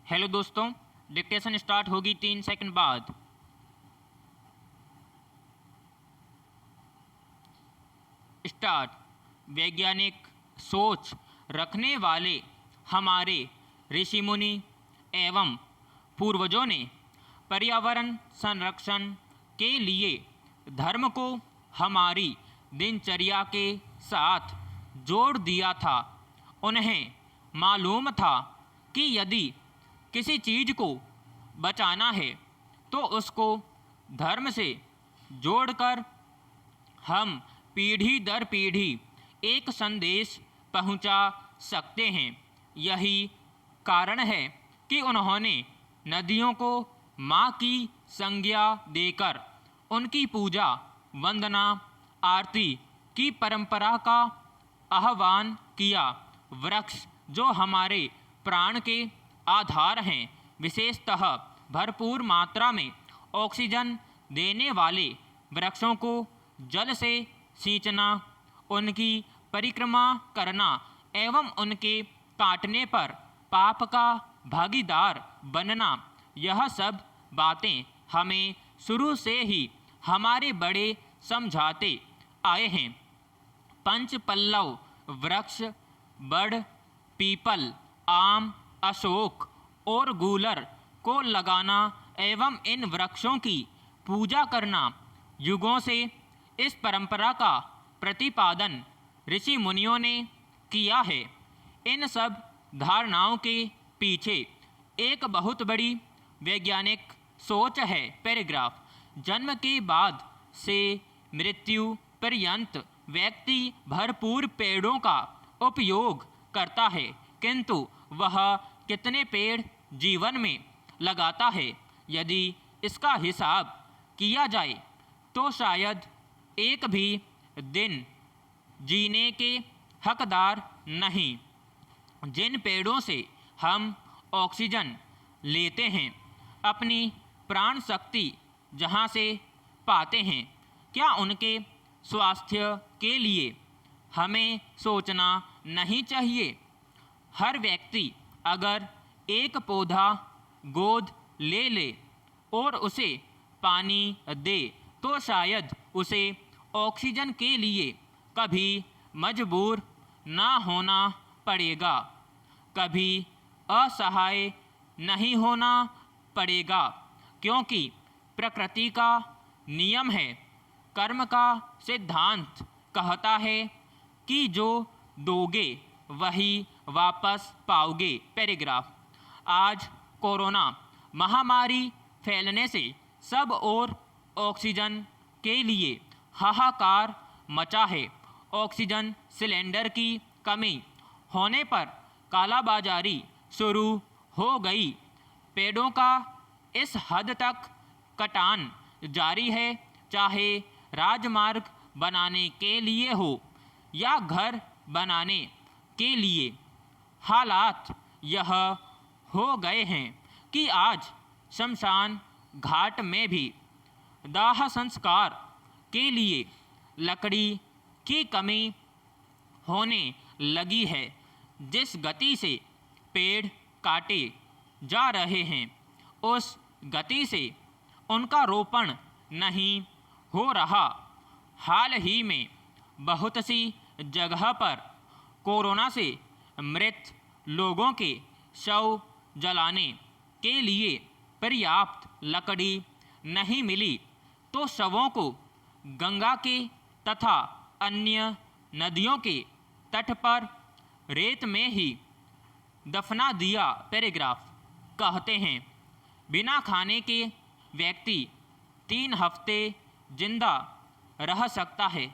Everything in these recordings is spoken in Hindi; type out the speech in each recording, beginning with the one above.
हेलो दोस्तों, डिक्टेशन स्टार्ट होगी 3 सेकंड बाद। स्टार्ट। वैज्ञानिक सोच रखने वाले हमारे ऋषि मुनि एवं पूर्वजों ने पर्यावरण संरक्षण के लिए धर्म को हमारी दिनचर्या के साथ जोड़ दिया था। उन्हें मालूम था कि यदि किसी चीज़ को बचाना है तो उसको धर्म से जोड़कर हम पीढ़ी दर पीढ़ी एक संदेश पहुंचा सकते हैं। यही कारण है कि उन्होंने नदियों को माँ की संज्ञा देकर उनकी पूजा, वंदना, आरती की परंपरा का आह्वान किया। वृक्ष जो हमारे प्राण के आधार हैं, विशेषतः भरपूर मात्रा में ऑक्सीजन देने वाले वृक्षों को जल से सींचना, उनकी परिक्रमा करना एवं उनके काटने पर पाप का भागीदार बनना, यह सब बातें हमें शुरू से ही हमारे बड़े समझाते आए हैं। पंच पल्लव वृक्ष बड़, पीपल, आम, अशोक और गूलर को लगाना एवं इन वृक्षों की पूजा करना युगों से इस परंपरा का प्रतिपादन ऋषि मुनियों ने किया है। इन सब धारणाओं के पीछे एक बहुत बड़ी वैज्ञानिक सोच है। पैराग्राफ। जन्म के बाद से मृत्यु पर्यंत व्यक्ति भरपूर पेड़ों का उपयोग करता है, किंतु वह कितने पेड़ जीवन में लगाता है, यदि इसका हिसाब किया जाए तो शायद एक भी दिन जीने के हकदार नहीं। जिन पेड़ों से हम ऑक्सीजन लेते हैं, अपनी प्राण शक्ति जहाँ से पाते हैं, क्या उनके स्वास्थ्य के लिए हमें सोचना नहीं चाहिए? हर व्यक्ति अगर एक पौधा गोद ले ले और उसे पानी दे तो शायद उसे ऑक्सीजन के लिए कभी मजबूर ना होना पड़ेगा, कभी असहाय नहीं होना पड़ेगा, क्योंकि प्रकृति का नियम है, कर्म का सिद्धांत कहता है कि जो दोगे वही वापस पाओगे। पैराग्राफ। आज कोरोना महामारी फैलने से सब और ऑक्सीजन के लिए हाहाकार मचा है। ऑक्सीजन सिलेंडर की कमी होने पर कालाबाजारी शुरू हो गई। पेड़ों का इस हद तक कटान जारी है, चाहे राजमार्ग बनाने के लिए हो या घर बनाने के लिए। हालात यह हो गए हैं कि आज शमशान घाट में भी दाह संस्कार के लिए लकड़ी की कमी होने लगी है। जिस गति से पेड़ काटे जा रहे हैं, उस गति से उनका रोपण नहीं हो रहा। हाल ही में बहुत सी जगह पर कोरोना से मृत लोगों के शव जलाने के लिए पर्याप्त लकड़ी नहीं मिली तो शवों को गंगा के तथा अन्य नदियों के तट पर रेत में ही दफना दिया। पैराग्राफ। कहते हैं बिना खाने के व्यक्ति 3 हफ्ते जिंदा रह सकता है,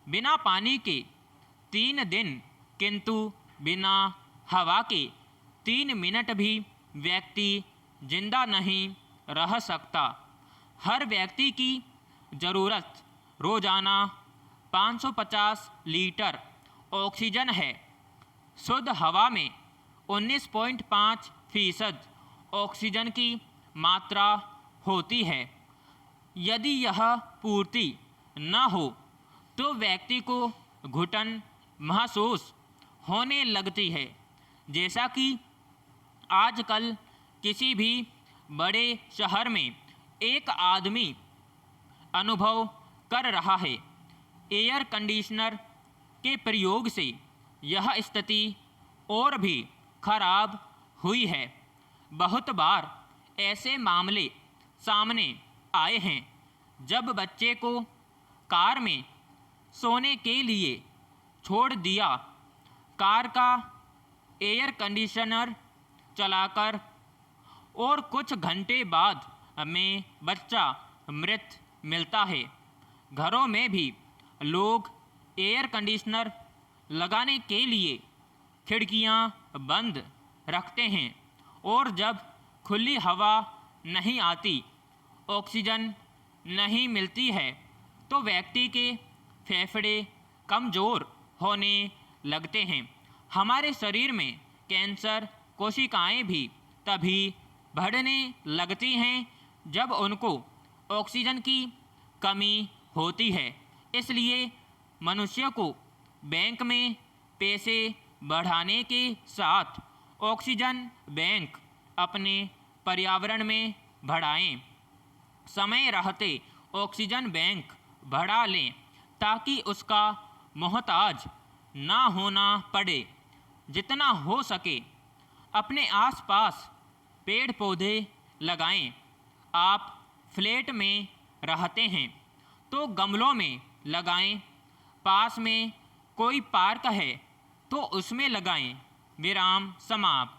बिना पानी के 3 दिन, किंतु बिना हवा के 3 मिनट भी व्यक्ति जिंदा नहीं रह सकता। हर व्यक्ति की ज़रूरत रोज़ाना 550 लीटर ऑक्सीजन है। शुद्ध हवा में 19.5% ऑक्सीजन की मात्रा होती है। यदि यह पूर्ति न हो तो व्यक्ति को घुटन महसूस होने लगती है। जैसा कि आजकल किसी भी बड़े शहर में एक आदमी अनुभव कर रहा है। एयर कंडीशनर के प्रयोग से यह स्थिति और भी खराब हुई है। बहुत बार ऐसे मामले सामने आए हैं जब बच्चे को कार में सोने के लिए छोड़ दिया, कार का एयर कंडीशनर चलाकर, और कुछ घंटे बाद में बच्चा मृत मिलता है। घरों में भी लोग एयर कंडीशनर लगाने के लिए खिड़कियां बंद रखते हैं और जब खुली हवा नहीं आती, ऑक्सीजन नहीं मिलती है, तो व्यक्ति के फेफड़े कमज़ोर होने लगते हैं। हमारे शरीर में कैंसर कोशिकाएं भी तभी बढ़ने लगती हैं जब उनको ऑक्सीजन की कमी होती है। इसलिए मनुष्य को बैंक में पैसे बढ़ाने के साथ ऑक्सीजन बैंक अपने पर्यावरण में बढ़ाएं। समय रहते ऑक्सीजन बैंक बढ़ा लें ताकि उसका मोहताज ना होना पड़े। जितना हो सके अपने आसपास पेड़ पौधे लगाएं। आप फ्लैट में रहते हैं तो गमलों में लगाएं। पास में कोई पार्क है तो उसमें लगाएं। विराम समाप्त।